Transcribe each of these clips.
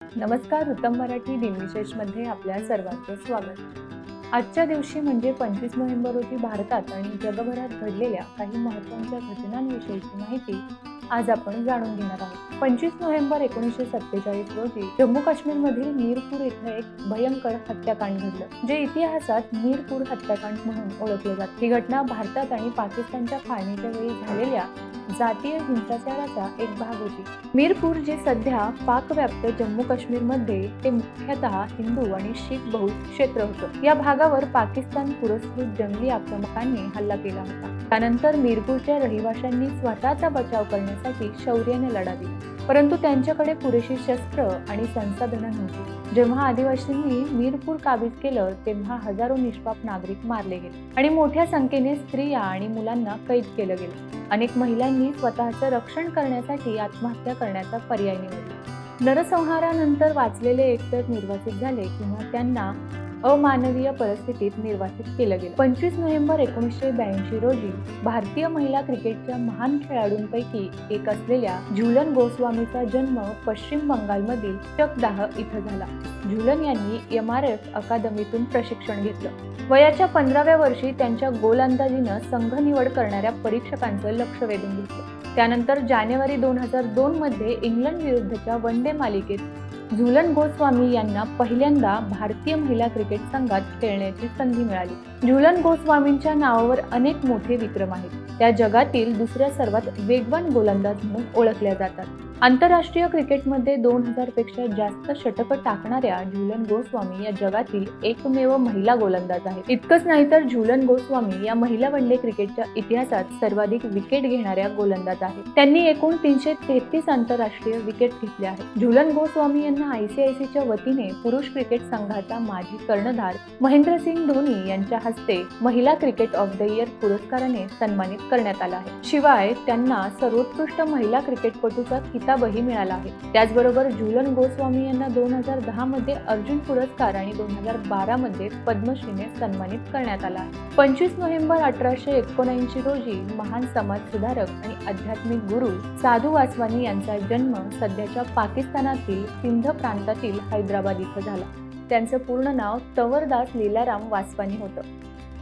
नमस्कार. उत्तम मराठी दिनविशेषमध्ये आपल्या सर्वांचं स्वागत. आजच्या दिवशी म्हणजे 25 नोव्हेंबर रोजी भारतात आणि जगभरात घडलेल्या काही महत्त्वाच्या घटनांविषयीची माहिती आज आपण जाणून घेणार आहोत. 25 नोव्हेंबर 1947 रोजी जम्मू काश्मीरमधील मीरपूर येथे एक भयंकर हत्याकांड घडलं, जे इतिहासात मीरपूर हत्याकांड म्हणून ओळखले जाते. ही घटना भारतात आणि पाकिस्तानच्या फाळणीच्या वेळी झालेल्या जातीय हिंसाचाराचा एक भाग होती. मीरपूर जे सध्या पाकव्याप्त जम्मू काश्मीरमध्ये ते मुख्यतः हिंदू आणि शीख बहुल क्षेत्र होतं. या भागावर पाकिस्तान पुरस्कृत जंगली आक्रमकांनी हल्ला केला होता. त्यानंतर मीरपूरच्या रहिवाशांनी स्वतःचा बचाव करण्यासाठी शौर्याने लढा दिला, परंतु त्यांच्याकडे पुरेशी शस्त्र आणि संसाधनं नव्हती. जेव्हा आदिवासींनी मीरपूर काबीज केलं तेव्हा हजारो निष्पाप नागरिक मारले गेले आणि मोठ्या संख्येने स्त्रिया आणि मुलांना कैद केलं गेलं. अनेक महिलांनी स्वतःचं रक्षण करण्यासाठी आत्महत्या करण्याचा पर्याय निवडला. नरसंहारानंतर वाचलेले एकतर निर्वासित झाले किंवा त्यांना अमानवीय परिस्थितीत निर्वासित केलं गेलं. 25 नोव्हेंबर 1982 रोजी भारतीय महिला क्रिकेटच्या महान खेळाडूंपैकी एक असलेल्या झुलन गोस्वामीचा जन्म पश्चिम बंगालमधील चकदाह इथं झाला. झुलन यांनी MRF अकादमीतून प्रशिक्षण घेतलं. वयाच्या 15व्या वर्षी त्यांच्या गोलंदाजीनं संघ निवड करणाऱ्या परीक्षकांचं लक्ष वेधून घेतलं. त्यानंतर जानेवारी 2002 मध्ये इंग्लंड विरुद्धच्या वन डे मालिकेत झुलन गोस्वामी यांना पहिल्यांदा भारतीय महिला क्रिकेट संघात खेळण्याची संधी मिळाली. झुलन गोस्वामींच्या नावावर अनेक मोठे विक्रम आहेत. त्या जगातील दुसऱ्या सर्वात वेगवान गोलंदाज म्हणून ओळखल्या जातात. आंतरराष्ट्रीय क्रिकेटमध्ये 2000 पेक्षा जास्त षटकं टाकणाऱ्या झुलन गोस्वामी या जगातील एकमेव महिला गोलंदाज आहेत. इतकंच नाही तर झुलन गोस्वामी या महिला वन डे क्रिकेटच्या इतिहासात सर्वाधिक विकेट घेणाऱ्या गोलंदाज आहेत. त्यांनी एकूण 333 आंतरराष्ट्रीय विकेट घेतल्या आहेत. झुलन गोस्वामी यांना ICICच्या वतीने पुरुष क्रिकेट संघाचा माजी कर्णधार महेंद्रसिंग धोनी यांच्या हस्ते महिला क्रिकेट ऑफ द इयर पुरस्काराने सन्मानित करण्यात आला आहे. शिवाय त्यांना सर्वोत्कृष्ट महिला क्रिकेटपटूचा किताबही मिळाला आहे. त्याचबरोबर झुलन गोस्वामी यांना 2010 मध्ये अर्जुन पुरस्कार आणि 2012 मध्ये पद्मश्रीने सन्मानित करण्यात आला आहे. 25 नोव्हेंबर 1879 रोजी महान समाजसुधारक आणि आध्यात्मिक गुरु साधू वासवानी यांचा जन्म सध्याच्या पाकिस्तानातील सिंध प्रांतातील हैदराबाद इथं झाला. त्यांचं पूर्ण नाव तवरदास लीलाराम वासवानी होतं.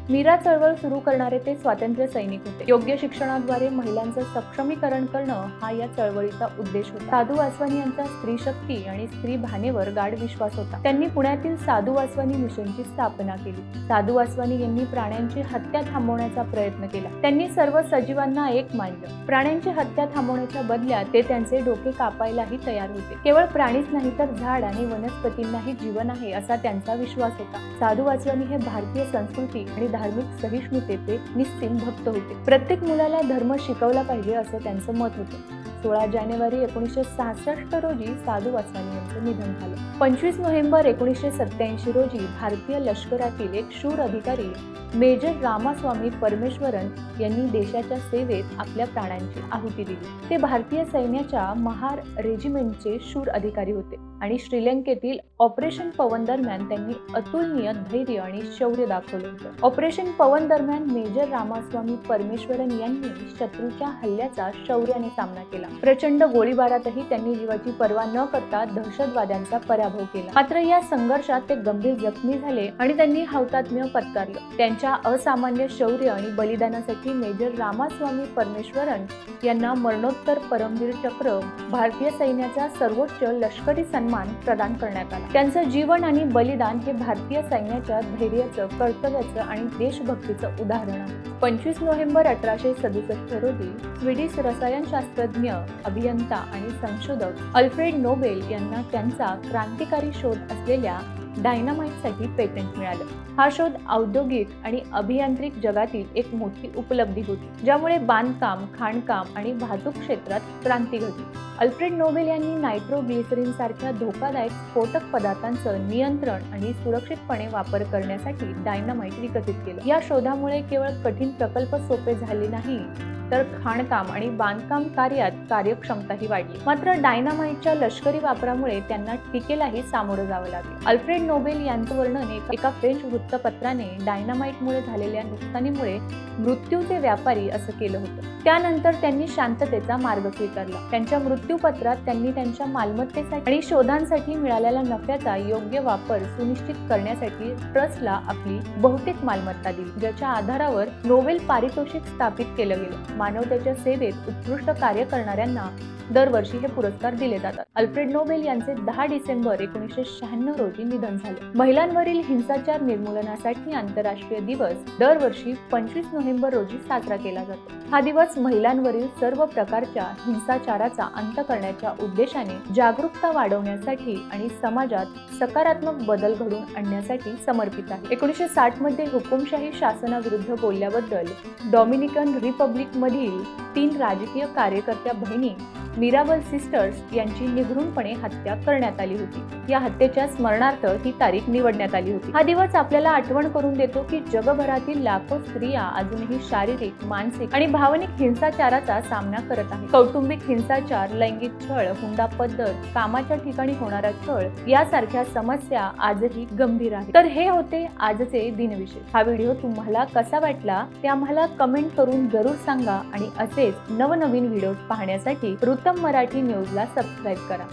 मीरा चळवळ सुरू करणारे ते स्वातंत्र्य सैनिक होते. योग्य शिक्षणाद्वारे महिलांचं सक्षमीकरण करणं हा या चळवळीचा उद्देश होता. साधू वासवानी यांचा स्त्री शक्ती आणि स्त्री भावनेवर गाढ विश्वास होता. त्यांनी पुण्यातील साधू वासवानी मिशनची स्थापना केली. साधू वासवानी यांनी प्राण्यांची हत्या थांबवण्याचा प्रयत्न केला. त्यांनी सर्व सजीवांना एक मानलं. प्राण्यांची हत्या थांबवण्याच्या बदल्यात ते त्यांचे डोके कापायलाही तयार होते. केवळ प्राणीच नाही तर झाड आणि वनस्पतींनाही जीवन आहे असा त्यांचा विश्वास होता. साधू वासवानी हे भारतीय संस्कृती आणि धार्मिक सहिष्णुतेचे निस्सीम भक्त होते. प्रत्येक मुलाला धर्म शिकवला पाहिजे असं त्यांचं मत होतं. 16 जानेवारी 1966 रोजी साधू वासवानी यांचं निधन झालं. 25 नोव्हेंबर 1987 रोजी भारतीय लष्करातील एक शूर अधिकारी मेजर रामास्वामी परमेश्वरन यांनी देशाच्या सेवेत आपल्या प्राणांची आहुती दिली. ते भारतीय सैन्याच्या महार रेजिमेंटचे शूर अधिकारी होते आणि श्रीलंकेतील ऑपरेशन पवन दरम्यान त्यांनी अतुलनीय धैर्य आणि शौर्य दाखवलं होतं. ऑपरेशन पवन दरम्यान मेजर रामास्वामी परमेश्वरन यांनी शत्रूच्या हल्ल्याचा शौर्याने सामना केला. प्रचंड गोळीबारातही त्यांनी जीवाची पर्वा न करता दहशतवाद्यांचा पराभव केला. मात्र या संघर्षात ते गंभीर जखमी झाले आणि त्यांनी हौतात्म्य पत्करलं. त्यांच्या असामान्य शौर्य आणि बलिदानासाठी मेजर रामास्वामी परमेश्वरन यांना मरणोत्तर परमवीर चक्र, भारतीय सैन्याचा सर्वोच्च लष्करी सन्मान प्रदान करण्यात आला. त्यांचं जीवन आणि बलिदान हे भारतीय सैन्याच्या धैर्याचं, कर्तव्याचं आणि देशभक्तीचं उदाहरण आहे. 25 नोव्हेंबर 1867 रोजी स्वीडिश रसायनशास्त्रज्ञ, अभियंता आणि संशोधक अल्फ्रेड नोबेल यांना त्यांचा क्रांतिकारी शोध असलेल्या डायनामाइटसाठी पेटंट मिळालं. हा शोध औद्योगिक आणि अभियांत्रिक जगातील एक मोठी उपलब्धी होती, ज्यामुळे बांधकाम, खाणकाम आणि वाहतूक क्षेत्रात क्रांती घडली. अल्फ्रेड नोबेल यांनी नायट्रोग्लिसरीन सारख्या धोकादायक स्फोटक पदार्थांचं नियंत्रण आणि सुरक्षितपणे वापर करण्यासाठी डायनामाइट विकसित केलं. या शोधामुळे केवळ कठीण प्रकल्प सोपे झाले नाही, तर खाणकाम आणि बांधकाम कार्यात कार्यक्षमताही वाढली. मात्र डायनामाइटच्या लष्करी वापरामुळे त्यांना टीकेलाही सामोरं जावं लागलं. अल्फ्रेड नोबेल यांचं वर्णन एका फ्रेंच वृत्तपत्राने डायनामाइटमुळे झालेल्या नुकसानीमुळे मृत्यूचे व्यापारी असं केलं होतं. त्यानंतर त्यांनी शांततेचा मार्ग स्वीकारला. त्यांच्या मृत्यूपत्रात त्यांनी त्यांच्या मालमत्तेसाठी आणि शोधांसाठी मिळालेल्या नफ्याचा योग्य वापर सुनिश्चित करण्यासाठी ट्रस्टला आपली बहुतेक मालमत्ता दिली, ज्याच्या आधारावर नोबेल पारितोषिक स्थापित केलं गेलं. मानवतेच्या सेवेत उत्कृष्ट कार्य करणाऱ्यांना दरवर्षी हे पुरस्कार दिले जातात. अल्फ्रेड नोबेल यांचे 10 डिसेंबर 1996 रोजी निधन झाले. महिलांवरील हिंसाचार निर्मूलनासाठी आंतरराष्ट्रीय दिवस दरवर्षी 25 नोव्हेंबर रोजी साजरा केला जातो. हा दिवस महिलांवरील सर्व प्रकारच्या हिंसाचाराचा अंत करण्याच्या उद्देशाने जागरूकता वाढवण्यासाठी आणि समाजात सकारात्मक बदल घडवून आणण्यासाठी समर्पित आहे. 1960 मध्ये हुकुमशाही शासनाविरुद्ध बोलल्याबद्दल डॉमिनिकन रिपब्लिक मधील 3 राजकीय कार्यकर्त्या बहिणी मिराबल सिस्टर्स यांची निघृणपणे हत्या करण्यात आली होती. या हत्येच्या स्मरणार्थ ही तारीख निवडण्यात आली होती. हा दिवस आपल्याला आठवण करून देतो की जगभरातील लाखो स्त्रिया अजूनही शारीरिक, मानसिक आणि भावनिक हिंसाचाराचा सामना करत आहेत. कौटुंबिक हिंसाचार, लैंगिक छळ, हुंडा पद्धत, कामाच्या ठिकाणी होणारा छळ यासारख्या समस्या आजही गंभीर आहेत. तर हे होते आजचे दिनविशेष. हा व्हिडिओ तुम्हाला कसा वाटला ते आम्हाला कमेंट करून जरूर सांगा आणि असेच नवनवीन व्हिडिओ पाहण्यासाठी मराठी न्यूजला सबस्क्राईब करा.